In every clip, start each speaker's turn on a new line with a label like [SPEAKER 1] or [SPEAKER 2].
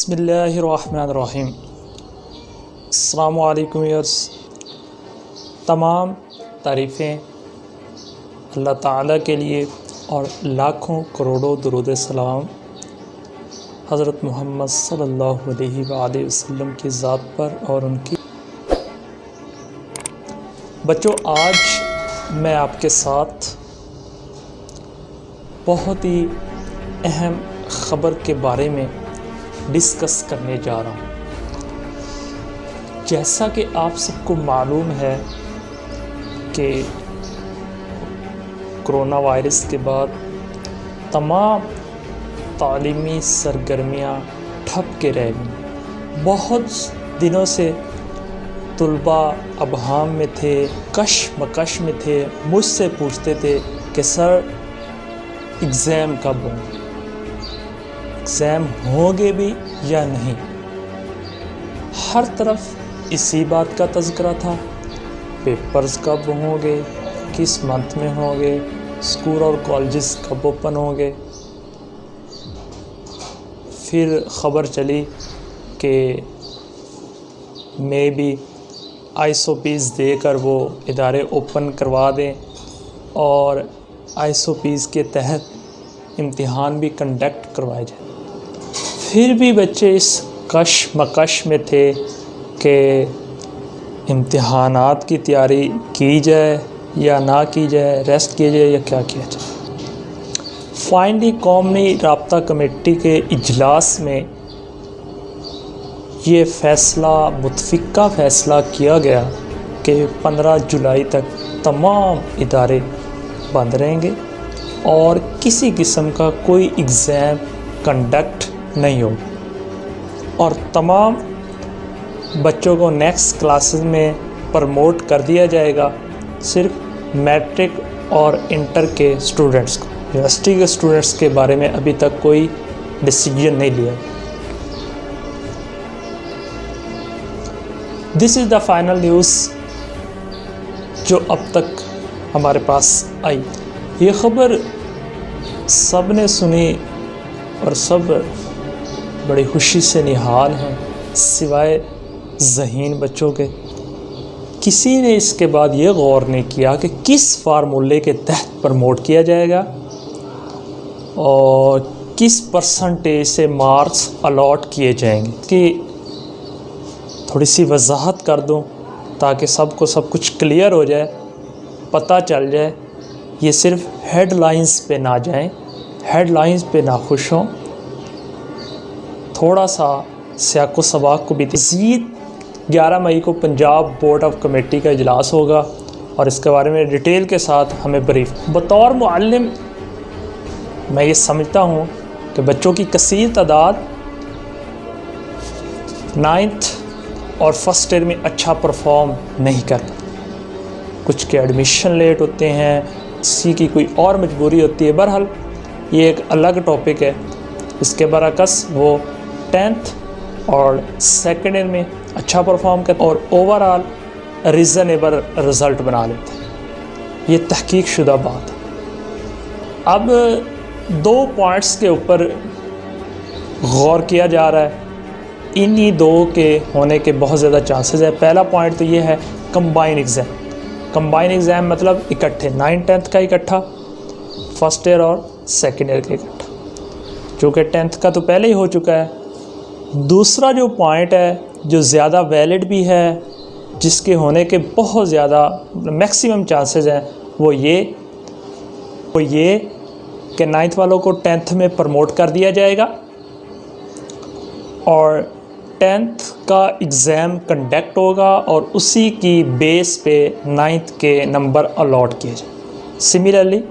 [SPEAKER 1] बिस्मिल्लाहिर्रहमानिर्रहीम। अस्सलामु अलैकुम व्यूअर्स। तमाम तारीफ़ें अल्लाह ताला के लिए और लाखों करोड़ों दुरूद सलाम हज़रत मोहम्मद सल्लल्लाहु अलैहि वसल्लम की ज़ात पर और उनकी। बच्चों, आज मैं आपके साथ बहुत ही अहम ख़बर के बारे में डिस्कस करने जा रहा हूँ। जैसा कि आप सबको मालूम है कि कोरोना वायरस के बाद तमाम तालीमी सरगर्मियाँ ठप के रह गई। बहुत दिनों से तुलबा अबहाम में थे, कशमकश में थे, मुझसे पूछते थे कि सर एग्ज़ाम कब होंगे, एग्ज़ाम होंगे भी या नहीं। हर तरफ इसी बात का तज़किरा था, पेपर्स कब होंगे, किस मंथ में होंगे, स्कूल और कॉलेजेस कब ओपन होंगे। फिर ख़बर चली कि मे बी आईएसओपीज़ देकर वो इदारे ओपन करवा दें और आईएसओपीज़ के तहत इम्तिहान भी कंडक्ट करवाए जाए। फिर भी बच्चे इस कशमकश में थे कि इम्तिहानात की तैयारी की जाए या ना की जाए, रेस्ट किया जाए या क्या किया जाए। फाइनली कौमी राब्ता कमेटी के इजलास में ये फ़ैसला, मुतफ़िक़ा फ़ैसला किया गया कि 15 जुलाई तक तमाम इदारे बंद रहेंगे और किसी किस्म का कोई एग्ज़ाम कंडक्ट नहीं होगा और तमाम बच्चों को नेक्स्ट क्लासेस में प्रमोट कर दिया जाएगा। सिर्फ मैट्रिक और इंटर के स्टूडेंट्स को, यूनिवर्सिटी के स्टूडेंट्स के बारे में अभी तक कोई डिसीजन नहीं लिया। This is the final news जो अब तक हमारे पास आई। ये ख़बर सब ने सुनी और सब बड़ी खुशी से निहाल हैं, सिवाय ज़हीन बच्चों के। किसी ने इसके बाद ये गौर नहीं किया कि किस फार्मूले के तहत प्रमोट किया जाएगा और किस परसेंटेज से मार्क्स अलॉट किए जाएंगे। कि थोड़ी सी वजाहत कर दूं ताकि सबको सब कुछ क्लियर हो जाए, पता चल जाए। ये सिर्फ हेडलाइंस पे ना जाएं, हेडलाइंस पे ना खुश हों, थोड़ा सा सियाको सबाक को भी। मज़ीद 11 मई को पंजाब बोर्ड ऑफ कमेटी का इजलास होगा और इसके बारे में डिटेल के साथ हमें ब्रीफ। बतौर मुअल्लिम मैं ये समझता हूँ कि बच्चों की कसीर तादाद 9th और फर्स्ट ईयर में अच्छा परफॉर्म नहीं कर पाते। कुछ के एडमिशन लेट होते हैं, किसी की कोई और मजबूरी होती है। बहरहाल ये एक अलग टॉपिक है। इसके बरअक्स वो 10th और सेकेंड ईयर में अच्छा परफॉर्म करते और ओवरऑल रीज़नेबल रिज़ल्ट बना लेते हैं। ये तहकीक शुदा बात है। अब 2 पॉइंट्स के ऊपर गौर किया जा रहा है। इन्हीं 2 के होने के बहुत ज़्यादा चांसेस है। पहला पॉइंट तो ये है कंबाइन एग्ज़ाम। कंबाइन एग्ज़ाम मतलब इकट्ठे 9th-10th का इकट्ठा, फर्स्ट ईयर और सेकेंड ईयर का इकट्ठा, जो कि 10th का तो पहले ही हो चुका है। दूसरा जो पॉइंट है, जो ज़्यादा वैलिड भी है, जिसके होने के बहुत ज़्यादा मैक्सिमम चांसेस हैं, वो ये कि 9th वालों को 10th में प्रमोट कर दिया जाएगा और 10th का एग्ज़ाम कंडक्ट होगा और उसी की बेस पे 9th के नंबर अलॉट किए जाए। सिमिलरली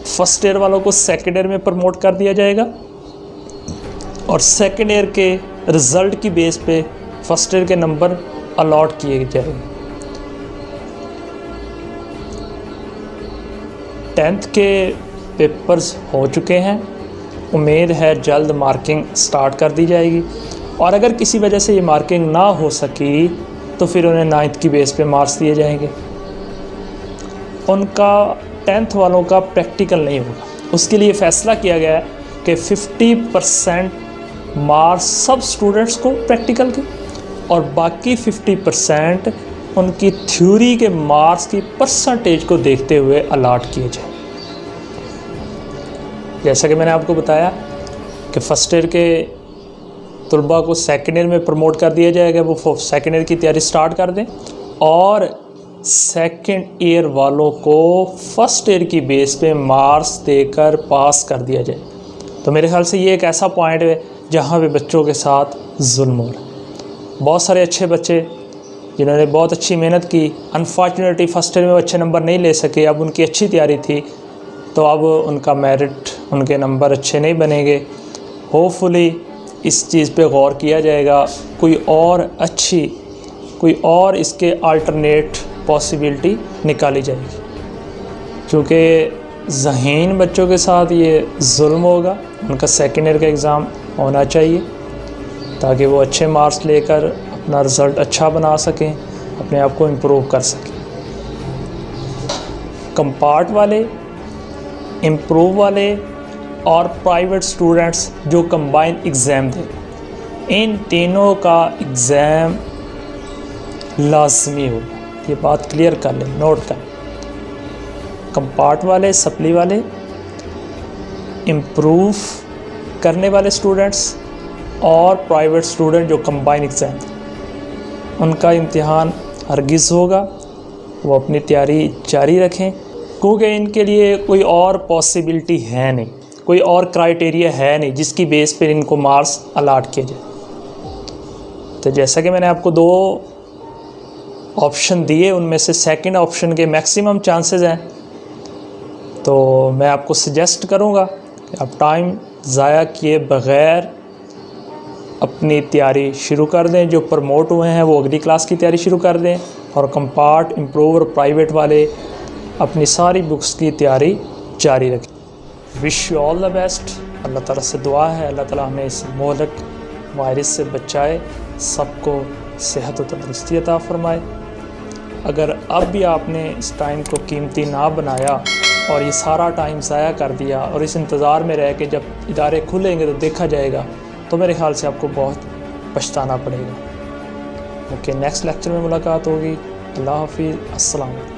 [SPEAKER 1] फर्स्ट ईयर वालों को सेकेंड ईयर में प्रमोट कर दिया जाएगा और सेकेंड ईयर के रिज़ल्ट की बेस पे फर्स्ट ईयर के नंबर अलॉट किए जाएंगे। 10th के पेपर्स हो चुके हैं, उम्मीद है जल्द मार्किंग स्टार्ट कर दी जाएगी और अगर किसी वजह से ये मार्किंग ना हो सकी तो फिर उन्हें 9th की बेस पे मार्क्स दिए जाएंगे। उनका 10th वालों का प्रैक्टिकल नहीं होगा। उसके लिए फ़ैसला किया गया है कि 50% मार्क्स सब स्टूडेंट्स को प्रैक्टिकल के और बाकी 50% उनकी थ्योरी के मार्क्स की परसेंटेज को देखते हुए अलाट किए जाए। जैसा कि मैंने आपको बताया कि फर्स्ट ईयर के तलबा को सेकेंड ईयर में प्रमोट कर दिया जाएगा, वो सेकेंड ईयर की तैयारी स्टार्ट कर दें, और सेकेंड ईयर वालों को फर्स्ट ईयर की बेस पे मार्क्स देकर पास कर दिया जाए। तो मेरे ख्याल से ये एक ऐसा पॉइंट है जहाँ पे बच्चों के साथ जुल्म हो रहा है। बहुत सारे अच्छे बच्चे जिन्होंने बहुत अच्छी मेहनत की, अनफॉर्चुनेटली फर्स्ट ईयर में अच्छे नंबर नहीं ले सके। अब उनकी अच्छी तैयारी थी तो अब उनका मेरिट, उनके नंबर अच्छे नहीं बनेंगे। होपफुली इस चीज़ पे गौर किया जाएगा, कोई और इसके अल्टरनेट पॉसिबिलिटी निकाली जाएगी, क्योंकि ज़हीन बच्चों के साथ ये जुल्म होगा। उनका सेकेंड ईयर का एग्ज़ाम होना चाहिए ताकि वो अच्छे मार्क्स लेकर अपना रिज़ल्ट अच्छा बना सकें, अपने आप को इम्प्रूव कर सकें। कंपार्ट वाले, इम्प्रूव वाले और प्राइवेट स्टूडेंट्स जो कंबाइन एग्ज़ाम दें, इन तीनों का एग्ज़ाम लाजमी होगा। ये बात क्लियर कर लें, नोट करें। कंपार्ट वाले, सप्ली वाले, इम्प्रूव करने वाले स्टूडेंट्स और प्राइवेट स्टूडेंट जो कंबाइन एग्ज़ाम दें, उनका इम्तिहान हरगिज़ होगा। वो अपनी तैयारी जारी रखें, क्योंकि इनके लिए कोई और पॉसिबिलिटी है नहीं, कोई और क्राइटेरिया है नहीं जिसकी बेस पर इनको मार्क्स अलाट किए जाए। तो जैसा कि मैंने आपको 2 ऑप्शन दिए, उनमें से सेकंड ऑप्शन के मैक्सिमम चांसेस हैं, तो मैं आपको सजेस्ट करूंगा कि आप टाइम ज़ाया किए बग़ैर अपनी तैयारी शुरू कर दें। जो प्रमोट हुए हैं वो अगली क्लास की तैयारी शुरू कर दें, और कंपार्ट, इम्प्रूव और प्राइवेट वाले अपनी सारी बुक्स की तैयारी जारी रखें। Wish you all the best. अल्लाह ताला से दुआ है अल्लाह ताला हमें इस मोहलक वायरस से बचाए, सबको सेहत व तंदुरुस्ती अता फ़रमाए। अगर अब भी आपने इस टाइम को कीमती ना बनाया और ये सारा टाइम ज़ाया कर दिया और इस इंतज़ार में रह के जब इदारे खुलेंगे तो देखा जाएगा, तो मेरे ख़्याल से आपको बहुत पछताना पड़ेगा। ओके, नेक्स्ट लेक्चर में मुलाकात होगी। अल्लाह हाफ़िज़, अस्सलाम वालेकुम।